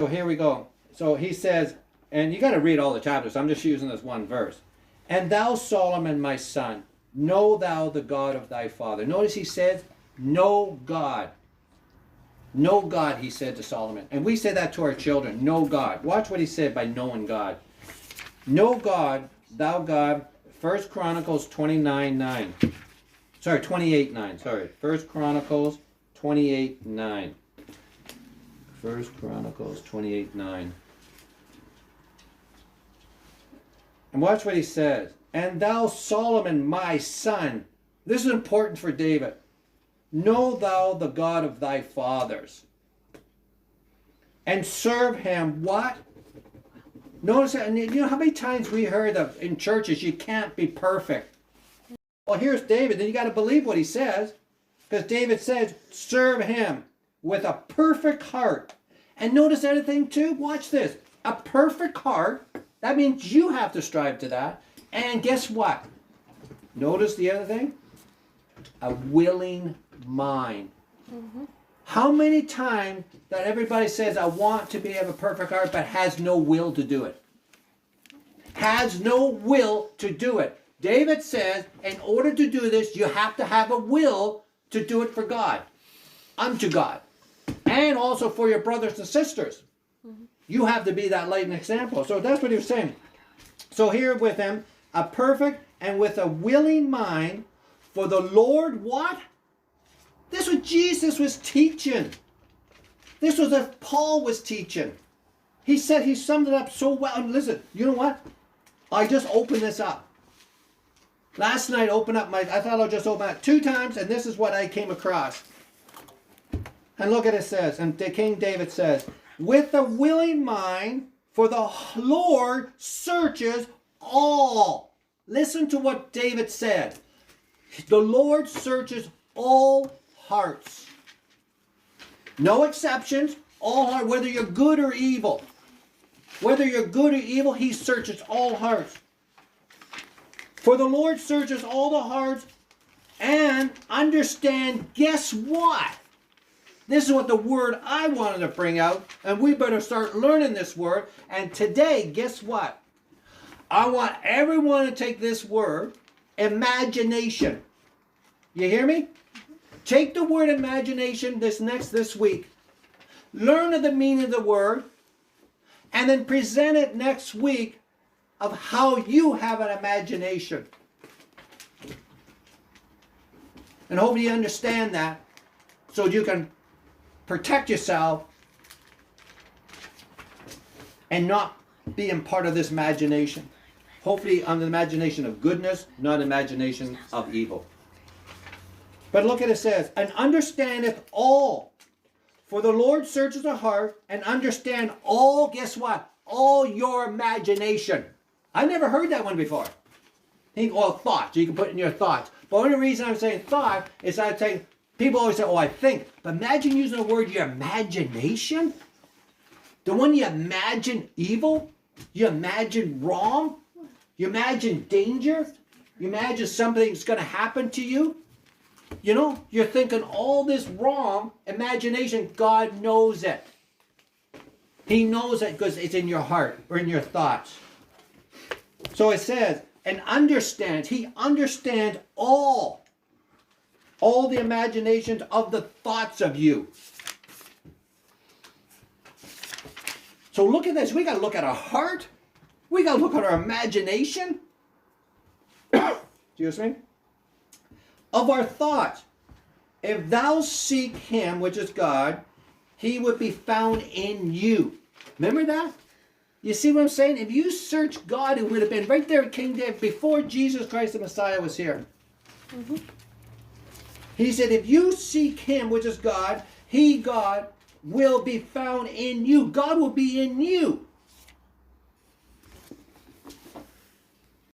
So here we go. So he says, and you got to read all the chapters. I'm just using this one verse. And thou, Solomon, my son, know thou the God of thy father. Notice he says, know God. Know God, he said to Solomon. And we say that to our children. Know God. Watch what he said by knowing God. Know God, thou God. 1 Chronicles 29:9. Sorry, 28:9. Sorry. 1 Chronicles 28:9. 1 Chronicles 28:9. And watch what he says. And thou, Solomon, my son. This is important for David. Know thou the God of thy fathers. And serve him what? Notice that, and you know how many times we heard of in churches, you can't be perfect. Well, here's David. Then you got to believe what he says. Because David says, serve him with a perfect heart. And notice the other thing too. Watch this. A perfect heart. That means you have to strive to that. And guess what? Notice the other thing. A willing mind. Mm-hmm. How many times that everybody says, I want to have a perfect heart, but has no will to do it? Has no will to do it. David says, in order to do this, you have to have a will to do it for God, unto God, and also for your brothers and sisters. Mm-hmm. You have to be that light and example. So that's what he was saying. So here with him, a perfect and with a willing mind, for the Lord what? This was Jesus was teaching. This was what Paul was teaching. He said, he summed it up so well. And listen, you know what? I just opened this up. Last night, I thought I'll just open it 2 times, and this is what I came across. And look at it says, and King David says, with a willing mind, for the Lord searches all. Listen to what David said. The Lord searches all hearts. No exceptions. All hearts, whether you're good or evil. Whether you're good or evil, he searches all hearts. For the Lord searches all the hearts and understand, guess what? This is what the word I wanted to bring out, and we better start learning this word. And today, guess what? I want everyone to take this word, imagination. You hear me? Take the word imagination this week. Learn the meaning of the word, and then present it next week of how you have an imagination. And hopefully you understand that so you can protect yourself and not being part of this imagination. Hopefully on the imagination of goodness, not imagination of evil. But look at it says, and understandeth all. For the Lord searches the heart and understand all, guess what? All your imagination. I never heard that one before. Thoughts. You can put in your thoughts. But the only reason I'm saying thought is I'm saying, people always say, oh, I think. But imagine using the word your imagination. The one you imagine evil. You imagine wrong. You imagine danger. You imagine something's going to happen to you. You know, you're thinking all this wrong imagination. God knows it. He knows it because it's in your heart or in your thoughts. So it says, and understand. He understands all the imaginations of the thoughts of you. So look at this. We got to look at our heart. We got to look at our imagination. Excuse me. Of our thoughts. If thou seek him, which is God, he would be found in you. Remember that? You see what I'm saying? If you search God, it would have been right there at King David before Jesus Christ the Messiah was here. Mm-hmm. He said, if you seek him, which is God, he, God, will be found in you. God will be in you.